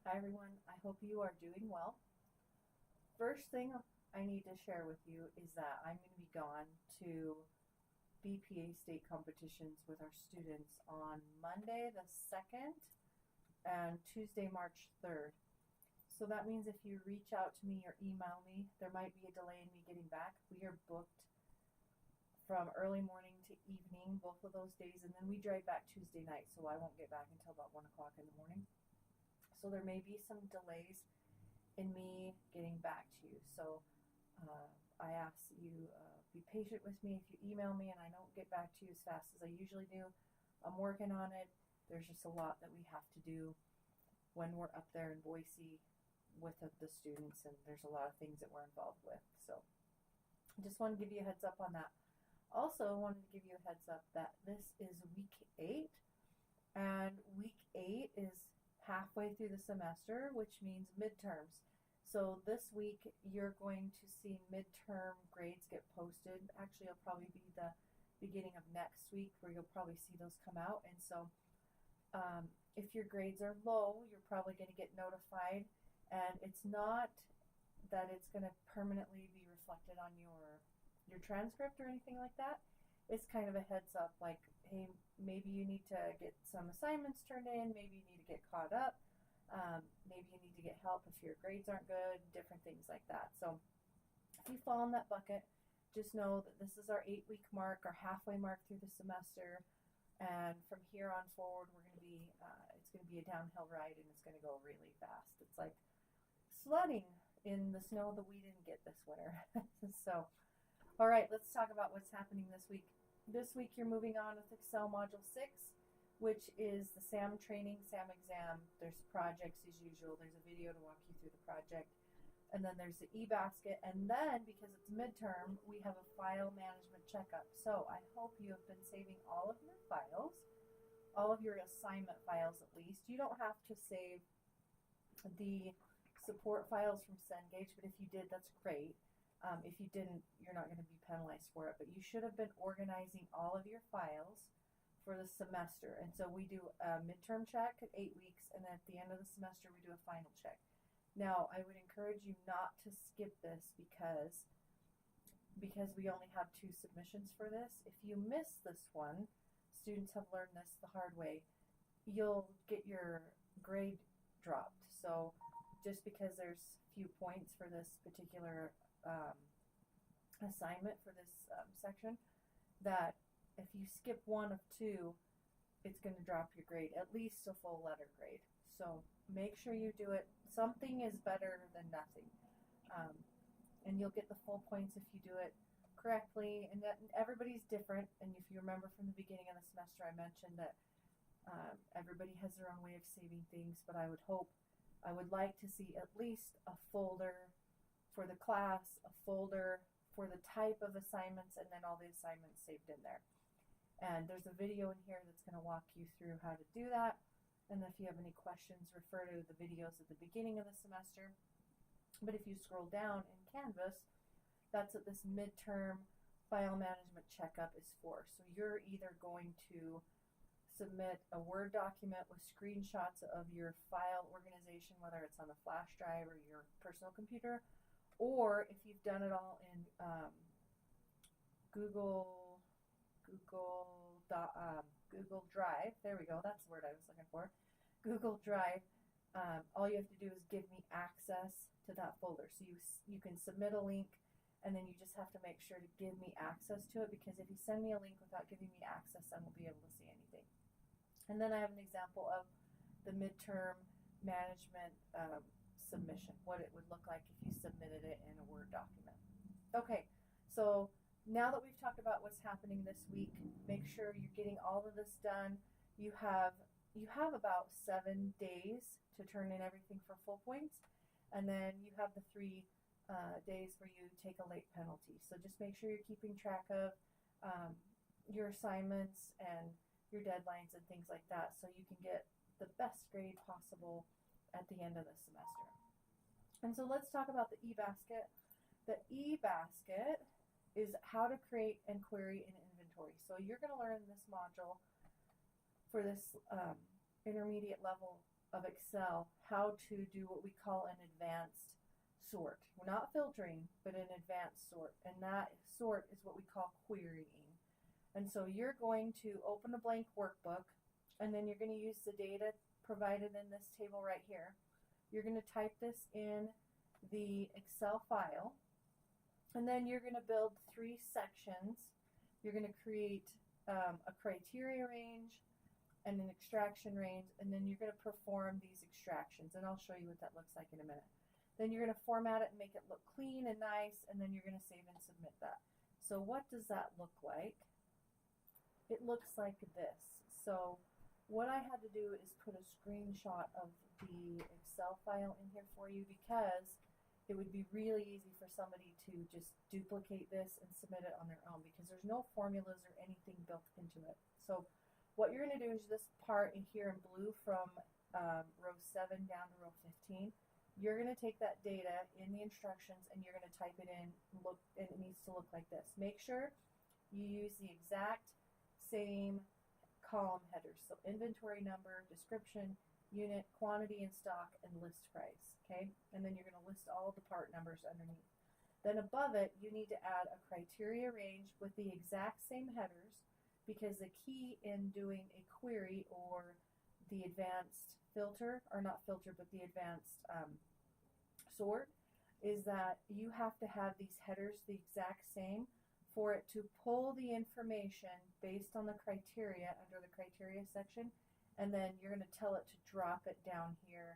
Hi everyone, I hope you are doing well. First thing I need to share with you is that I'm going to be gone to BPA state competitions with our students on Monday the 2nd and Tuesday, March 3rd. So that means if you reach out to me or email me, there might be a delay in me getting back. We are booked from early morning to evening, both of those days, and then we drive back Tuesday night, so I won't get back until about 1 o'clock in the morning. So there may be some delays in me getting back to you. So I ask that you be patient with me if you email me and I don't get back to you as fast as I usually do. I'm working on it. There's just a lot that we have to do when we're up there in Boise with the students, and there's a lot of things that we're involved with. So I just want to give you a heads up on that. Also, I wanted to give you a heads up that this is week 8, and week 8 is halfway through the semester, which means midterms. So this week you're going to see midterm grades get posted. Actually, it'll probably be the beginning of next week where you'll probably see those come out. And so if your grades are low, you're probably going to get notified. And it's not that it's going to permanently be reflected on your transcript or anything like that. It's kind of a heads up, like, hey, maybe you need to get some assignments turned in, maybe you need to get caught up, maybe you need to get help if your grades aren't good, different things like that. So if you fall in that bucket, just know that this is our 8-week mark, our halfway mark through the semester, and from here on forward, we're going to be, it's going to be a downhill ride, and it's going to go really fast. It's like sledding in the snow that we didn't get this winter. So, all right, let's talk about what's happening this week. This week you're moving on with Excel Module 6, which is the SAM training, SAM exam. There's projects as usual. There's a video to walk you through the project. And then there's the eBasket. And then, because it's midterm, we have a file management checkup. So I hope you have been saving all of your files, all of your assignment files at least. You don't have to save the support files from Cengage, but if you did, that's great. If you didn't, you're not going to be penalized for it, but you should have been organizing all of your files for the semester. And so we do a midterm check at 8 weeks, and then at the end of the semester we do a final check. Now, I would encourage you not to skip this because we only have 2 submissions for this. If you miss this one, students have learned this the hard way, you'll get your grade dropped. So just because there's few points for this particular assignment for this section, that if you skip one of 2, it's going to drop your grade, at least a full letter grade. So make sure you do it. Something is better than nothing. And you'll get the full points if you do it correctly. And that everybody's different. And if you remember from the beginning of the semester, I mentioned that everybody has their own way of saving things, but I would like to see at least a folder for the class, a folder for the type of assignments, and then all the assignments saved in there. And there's a video in here that's going to walk you through how to do that. And if you have any questions, refer to the videos at the beginning of the semester. But if you scroll down in Canvas, that's what this midterm file management checkup is for. So you're either going to submit a Word document with screenshots of your file organization, whether it's on a flash drive or your personal computer, or if you've done it all in Google Drive, there we go, that's the word I was looking for, Google Drive, all you have to do is give me access to that folder. So you can submit a link, and then you just have to make sure to give me access to it, because if you send me a link without giving me access, I won't be able to see anything. And then I have an example of the midterm management submission, what it would look like if you submitted it in a Word document. Okay, so now that we've talked about what's happening this week, make sure you're getting all of this done. You have about 7 days to turn in everything for full points, and then you have the 3 days where you take a late penalty. So just make sure you're keeping track of your assignments and your deadlines and things like that, so you can get the best grade possible at the end of the semester. And so let's talk about the eBasket. The eBasket is how to create and query an inventory. So you're going to learn this module for this intermediate level of Excel how to do what we call an advanced sort. We're not filtering, but an advanced sort. And that sort is what we call querying. And so you're going to open a blank workbook, and then you're going to use the data provided in this table right here. You're going to type this in the Excel file, and then you're going to build 3 sections. You're going to create a criteria range and an extraction range, and then you're going to perform these extractions, and I'll show you what that looks like in a minute. Then you're going to format it and make it look clean and nice, and then you're going to save and submit that. So what does that look like? It looks like this. So what I had to do is put a screenshot of the Excel file in here for you, because it would be really easy for somebody to just duplicate this and submit it on their own, because there's no formulas or anything built into it. So what you're going to do is this part in here in blue from row 7 down to row 15, you're going to take that data in the instructions and you're going to type it in, and it needs to look like this. Make sure you use the exact same column headers. So inventory number, description, unit, quantity in stock, and list price. Okay? And then you're going to list all the part numbers underneath. Then above it, you need to add a criteria range with the exact same headers, because the key in doing a query or the advanced filter, or not filter, but the advanced sort, is that you have to have these headers the exact same for it to pull the information based on the criteria under the criteria section, and then you're going to tell it to drop it down here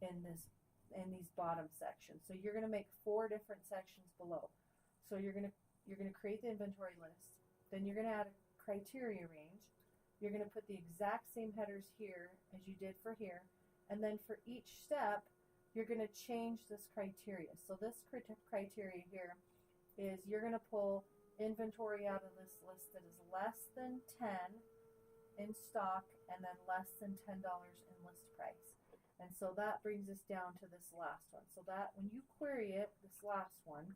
in these bottom sections. So you're going to make 4 different sections below. So you're going to create the inventory list, then you're going to add a criteria range, you're going to put the exact same headers here as you did for here, and then for each step you're going to change this criteria. So this criteria here is you're going to pull inventory out of this list that is less than 10 in stock and then less than $10 in list price. And so that brings us down to this last one. So that when you query it, this last one,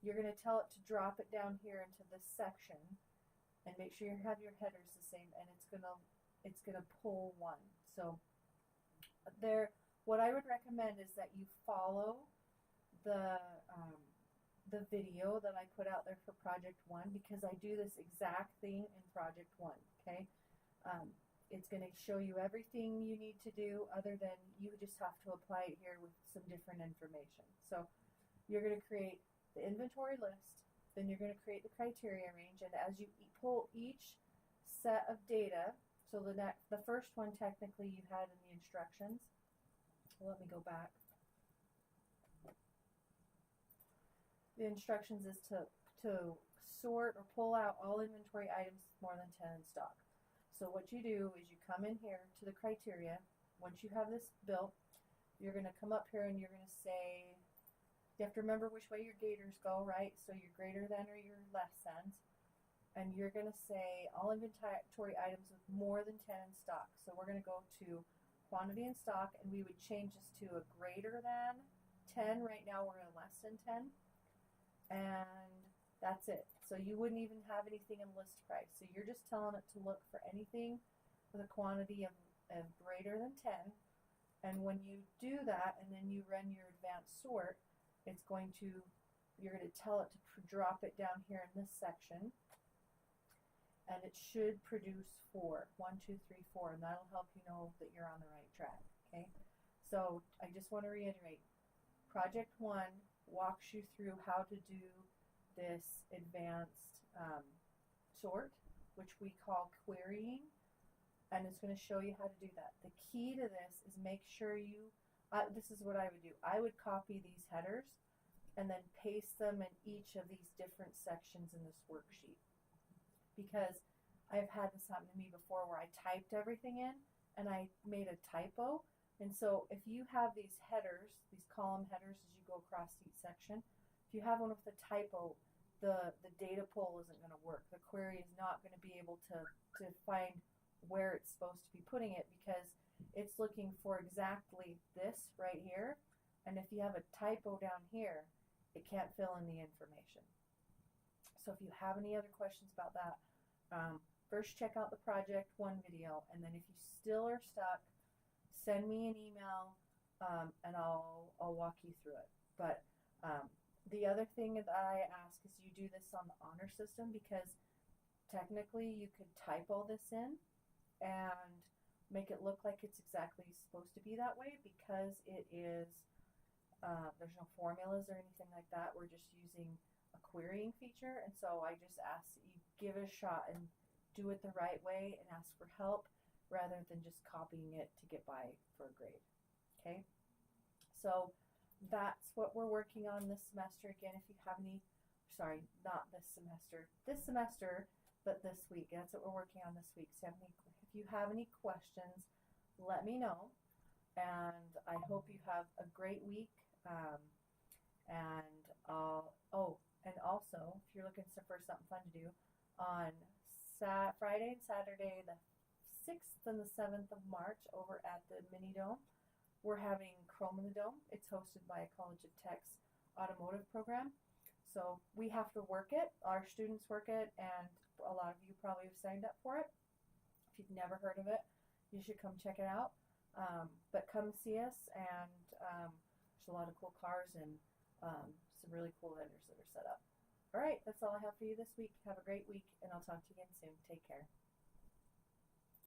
you're going to tell it to drop it down here into this section, and make sure you have your headers the same, and it's gonna pull 1. So what I would recommend is that you follow the video that I put out there for Project 1, because I do this exact thing in Project 1. Okay, it's going to show you everything you need to do, other than you just have to apply it here with some different information. So you're going to create the inventory list, then you're going to create the criteria range, and as you pull each set of data, so the first one technically you had in the instructions. Let me go back. The instructions is to sort or pull out all inventory items more than 10 in stock. So what you do is you come in here to the criteria. Once you have this built, you're going to come up here and you're going to say, you have to remember which way your gators go, right? So your greater than or your less than. And you're going to say all inventory items with more than 10 in stock. So we're going to go to quantity in stock, and we would change this to a greater than 10. Right now we're in less than 10. And that's it. So you wouldn't even have anything in list price. So you're just telling it to look for anything with a quantity of greater than 10. And when you do that and then you run your advanced sort, you're going to tell it to drop it down here in this section, and it should produce 4. 1, 2, 3, 4, and that'll help you know that you're on the right track. Okay, so I just want to reiterate, Project 1 walks you through how to do this advanced sort, which we call querying, and it's going to show you how to do that. The key to this is make sure this is what I would do. I would copy these headers and then paste them in each of these different sections in this worksheet, because I've had this happen to me before where I typed everything in and I made a typo. And so if you have these headers, these column headers as you go across each section, if you have one with a typo, the data pull isn't going to work. The query is not going to be able to find where it's supposed to be putting it, because it's looking for exactly this right here. And if you have a typo down here, it can't fill in the information. So if you have any other questions about that, first check out the Project 1 video, and then if you still are stuck, send me an email, and I'll walk you through it. But the other thing that I ask is you do this on the honor system, because technically you could type all this in and make it look like it's exactly supposed to be that way, because it is, there's no formulas or anything like that. We're just using a querying feature, and so I just ask that you give it a shot and do it the right way and ask for help rather than just copying it to get by for a grade. Okay? So that's what we're working on this semester. Again, if you have any, sorry, not this semester, but this week. That's what we're working on this week. So if you have any questions, let me know. And I hope you have a great week. And also, if you're looking for something fun to do, on Friday and Saturday, the 6th and the 7th of March, over at the Mini Dome, we're having Chrome in the Dome. It's hosted by a College of Tech's automotive program. So we have to work it. Our students work it, and a lot of you probably have signed up for it. If you've never heard of it, you should come check it out. But come see us, and there's a lot of cool cars and some really cool vendors that are set up. All right, that's all I have for you this week. Have a great week, and I'll talk to you again soon. Take care.